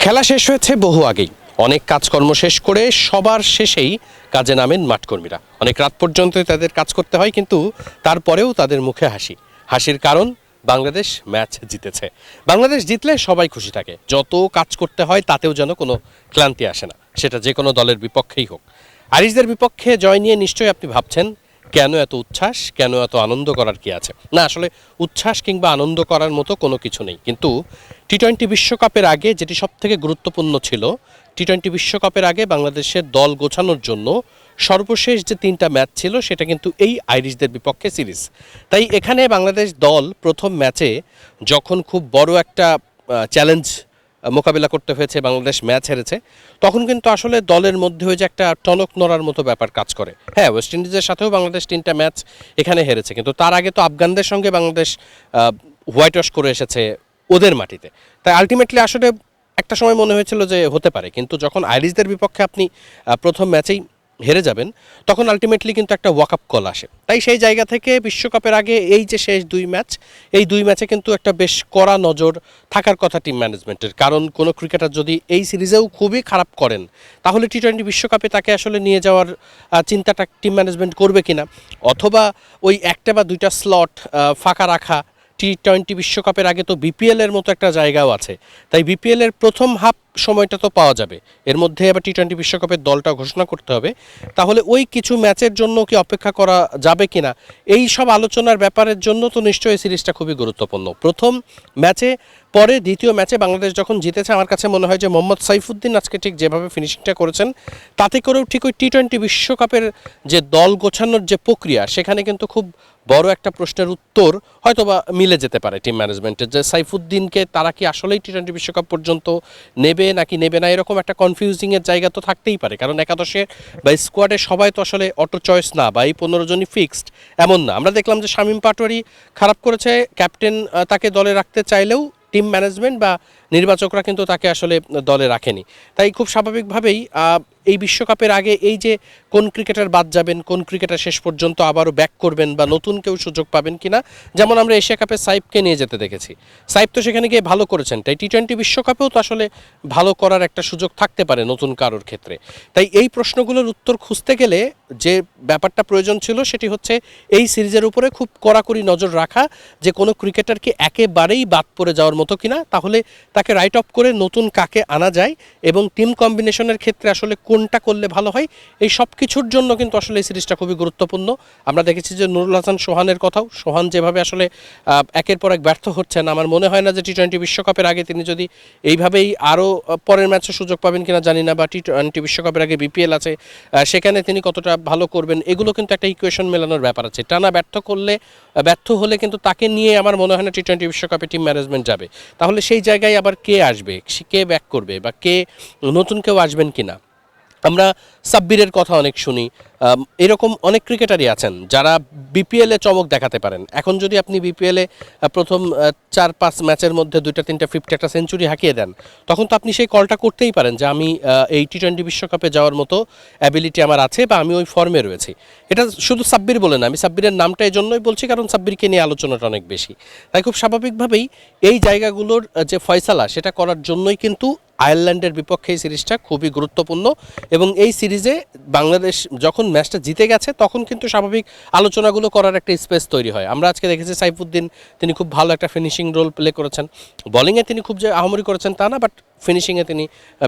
খেলা শেষ হয়েছে বহু আগেই। অনেক কাজকর্ম শেষ করে সবার শেষেই কাজে নামেন মাঠকর্মীরা। অনেক রাত পর্যন্ত তাদের কাজ করতে হয়, কিন্তু তারপরেও তাদের মুখে হাসি। হাসির কারণ বাংলাদেশ ম্যাচ জিতেছে। বাংলাদেশ জিতলে সবাই খুশি থাকে, যত কাজ করতে হয় তাতেও যেন কোনো ক্লান্তি আসে না, সেটা যে কোনো দলের বিপক্ষেই হোক। আইরিশদের বিপক্ষে জয় নিয়ে নিশ্চয়ই আপনি ভাবছেন, কেন এত উচ্ছ্বাস, কেন এত আনন্দ করার কি আছে? না, আসলে উচ্ছ্বাস কিংবা আনন্দ করার মতো কোনো কিছু নেই। কিন্তু টি-20 বিশ্বকাপের আগে যেটি সবথেকে গুরুত্বপূর্ণ ছিল, টি-20 বিশ্বকাপের আগে বাংলাদেশের দল গোছানোর জন্য সর্বশেষ যে 3টা ম্যাচ ছিল সেটা কিন্তু এই আইরিশদের বিপক্ষে সিরিজ। তাই এখানে বাংলাদেশ দল প্রথম ম্যাচে যখন খুব বড় একটা চ্যালেঞ্জ মোকাবিলা করতে হয়েছে, বাংলাদেশ ম্যাচ হেরেছে, তখন কিন্তু আসলে দলের মধ্যে ওই যে একটা টনক নড়ার মতো ব্যাপার কাজ করে। হ্যাঁ, ওয়েস্ট ইন্ডিজের সাথেও বাংলাদেশ 3টা ম্যাচ এখানে হেরেছে, কিন্তু তার আগে তো আফগানদের সঙ্গে বাংলাদেশ হোয়াইট ওয়াশ করে এসেছে ওদের মাটিতে। তাই আলটিমেটলি আসলে একটা সময় মনে হয়েছিল যে হতে পারে, কিন্তু যখন আইরিশদের বিপক্ষে আপনি প্রথম ম্যাচেই হেরে যাবেন, তখন আলটিমেটলি কিন্তু একটা ওয়াক আপ কল আসে। তাই সেই জায়গা থেকে বিশ্বকাপের আগে এই যে শেষ 2 ম্যাচ, এই 2 ম্যাচে কিন্তু একটা বেশ কড়া নজর থাকার কথা টিম ম্যানেজমেন্টের। কারণ কোনো ক্রিকেটার যদি এই সিরিজেও খুবই খারাপ করেন, তাহলে টি-20 বিশ্বকাপে তাকে আসলে নিয়ে যাওয়ার চিন্তাটা টিম ম্যানেজমেন্ট করবে কিনা, অথবা ওই একটা বা 2টা স্লট ফাঁকা রাখা। টি-20 বিশ্বকাপের আগে তো বিপিএলের মতো একটা জায়গাও আছে, তাই বিপিএলের প্রথম হাফ সময়টা তো পাওয়া যাবে, এর মধ্যে আবার টি-20 বিশ্বকাপের দলটা ঘোষণা করতে হবে। তাহলে ওই কিছু ম্যাচের জন্য কি অপেক্ষা করা যাবে কিনা, এই সব আলোচনার ব্যাপারের জন্য তো নিশ্চয়ই সিরিজটা খুবই গুরুত্বপূর্ণ। প্রথম ম্যাচে পরে দ্বিতীয় ম্যাচে বাংলাদেশ যখন জিতেছে, আমার কাছে মনে হয় যে মোহাম্মদ সাইফুদ্দিন আজকে ঠিক যেভাবে ফিনিশিংটা করেছেন, তাতে করেও ঠিক ওই টি-20 বিশ্বকাপের যে দল গোছানোর যে প্রক্রিয়া, সেখানে কিন্তু খুব বড় একটা প্রশ্নের উত্তর হয়তোবা মিলে যেতে পারে টিম ম্যানেজমেন্টের, যে সাইফুদ্দিনকে তারা কি আসলেই টি-20 বিশ্বকাপ পর্যন্ত নেবে নাকি নেবে না, এরকম একটা কনফিউজিংয়ের জায়গা তো থাকতেই পারে। কারণ একাদশে বা স্কোয়াডে সবাই তো আসলে অটো চয়েস না, বা এই 15 জনই ফিক্সড এমন না। আমরা দেখলাম যে শামীম পাটোয়ারি খারাপ করেছে, ক্যাপ্টেন তাকে দলে রাখতে চাইলেও টিম ম্যানেজমেন্ট বা নির্বাচকরা কিন্তু তাকে আসলে দলে রাখেনি। তাই খুব স্বাভাবিকভাবেই এই বিশ্বকাপের আগে এই যে কোন ক্রিকেটার বাদ যাবেন, কোন ক্রিকেটার শেষ পর্যন্ত আবারও ব্যাক করবেন বা নতুন কেউ সুযোগ পাবেন কিনা, যেমন আমরা এশিয়া কাপে সাইফকে নিয়ে যেতে দেখেছি। সাইফ তো সেখানে গিয়ে ভালো করেছেন, তাই টি-20 বিশ্বকাপেও তো আসলে ভালো করার একটা সুযোগ থাকতে পারে নতুন কারোর ক্ষেত্রে। তাই এই প্রশ্নগুলোর উত্তর খুঁজতে গেলে যে ব্যাপারটা প্রয়োজন ছিল, সেটি হচ্ছে এই সিরিজের উপরে খুব কড়াকড়ি নজর রাখা, যে কোনো ক্রিকেটার কি একেবারেই বাদ পড়ে যাওয়ার মতো কিনা, তাহলে তাকে রাইট অফ করে নতুন কাকে আনা যায় এবং টিম কম্বিনেশনের ক্ষেত্রে আসলে কোনটা করলে ভালো হয়, এই সব কিছুর জন্য কিন্তু আসলে এই সিরিজটা খুবই গুরুত্বপূর্ণ। আমরা দেখেছি যে নুরুল হাসান সোহানের কথাও, সোহান যেভাবে আসলে একের পর এক ব্যর্থ হচ্ছেন, আমার মনে হয় না যে টি-20 বিশ্বকাপের আগে তিনি যদি এইভাবেই আরও পরের ম্যাচে সুযোগ পাবেন কিনা জানি না, বা টি-20 বিশ্বকাপের আগে বিপিএল আছে, সেখানে তিনি কতটা ভালো করবেন, এগুলো কিন্তু একটা ইকুয়েশন মেলানোর ব্যাপার আছে। টানা ব্যর্থ হলে কিন্তু তাকে নিয়ে আমার মনে হয় না টি-20 বিশ্বকাপে টিম ম্যানেজমেন্ট যাবে। তাহলে সেই জায়গায় আবার কে আসবে, কে ব্যাক করবে, বা কে নতুন কেউ আসবেন কিনা। আমরা সাব্বিরের কথা অনেক শুনি, এরকম অনেক ক্রিকেটারই আছেন যারা বিপিএলে চমক দেখাতে পারেন। এখন যদি আপনি বিপিএলে প্রথম 4-5 ম্যাচের মধ্যে 2-3টা 50 একটা সেঞ্চুরি হাঁকিয়ে দেন, তখন তো আপনি সেই কলটা করতেই পারেন যে আমি এই টি-20 বিশ্বকাপে যাওয়ার মতো অ্যাবিলিটি আমার আছে, বা আমি ওই ফর্মে রয়েছি। এটা শুধু সাব্বির বলে না, আমি সাব্বিরের নামটা এই জন্যই বলছি কারণ সাব্বিরকে নিয়ে আলোচনাটা অনেক বেশি। তাই খুব স্বাভাবিকভাবেই এই জায়গাগুলোর যে ফয়সালা, সেটা করার জন্যই কিন্তু আয়ারল্যান্ডের বিপক্ষে এই সিরিজটা খুবই গুরুত্বপূর্ণ। এবং এই সিরিজে বাংলাদেশ যখন ম্যাচটা জিতে গেছে, তখন কিন্তু স্বাভাবিক আলোচনাগুলো করার একটা স্পেস তৈরি হয়। আমরা আজকে দেখেছি সাইফুদ্দিন, তিনি খুব ভালো একটা ফিনিশিং রোল প্লে করেছেন। বলিংয়ে তিনি খুব যে আহামরি করেছেন তা না, বাট ফিনিশিংয়ে তিনি,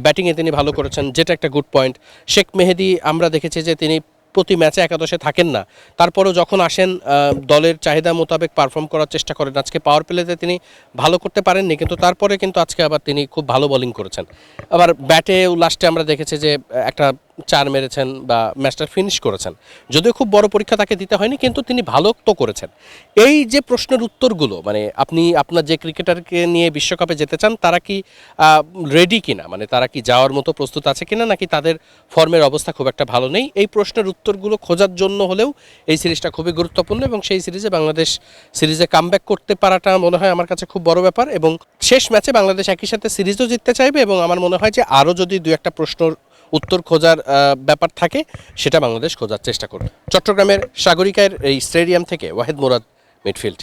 ব্যাটিংয়ে তিনি ভালো করেছেন, যেটা একটা গুড পয়েন্ট। শেখ মেহেদী আমরা দেখেছি যে তিনি প্রতি ম্যাচে একাদশে থাকেন না, তারপরেও যখন আসেন দলের চাহিদা মোতাবেক পারফর্ম করার চেষ্টা করেন। আজকে পাওয়ার প্লেতে তিনি ভালো করতে পারেননি, কিন্তু তারপরে কিন্তু আজকে আবার তিনি খুব ভালো বোলিং করেছেন। আবার ব্যাটেও লাস্টে আমরা দেখেছি যে একটা 4 মেরেছেন বা ম্যাচটা ফিনিশ করেছেন, যদিও খুব বড় পরীক্ষা তাকে দিতে হয়নি, কিন্তু তিনি ভালো তো করেছেন। এই যে প্রশ্নের উত্তরগুলো, মানে আপনি আপনার যে ক্রিকেটারকে নিয়ে বিশ্বকাপে যেতে চান, তারা কি রেডি কিনা, মানে তারা কি যাওয়ার মতো প্রস্তুত আছে কিনা, নাকি তাদের ফর্মের অবস্থা খুব একটা ভালো নেই, এই প্রশ্নের উত্তরগুলো খোঁজার জন্য হলেও এই সিরিজটা খুবই গুরুত্বপূর্ণ। এবং সেই সিরিজে বাংলাদেশ সিরিজে কামব্যাক করতে পারাটা মনে হয় আমার কাছে খুব বড় ব্যাপার। এবং শেষ ম্যাচে বাংলাদেশ একই সাথে সিরিজও জিততে চাইবে, এবং আমার মনে হয় যে আরও যদি 2-একটা প্রশ্নর উত্তর খোঁজার ব্যাপার থাকে, সেটা বাংলাদেশ খোঁজার চেষ্টা করবে। চট্টগ্রামের সাগরিকার এই স্টেডিয়াম থেকে ওয়াহেদ মুরাদ, মিডফিল্ড।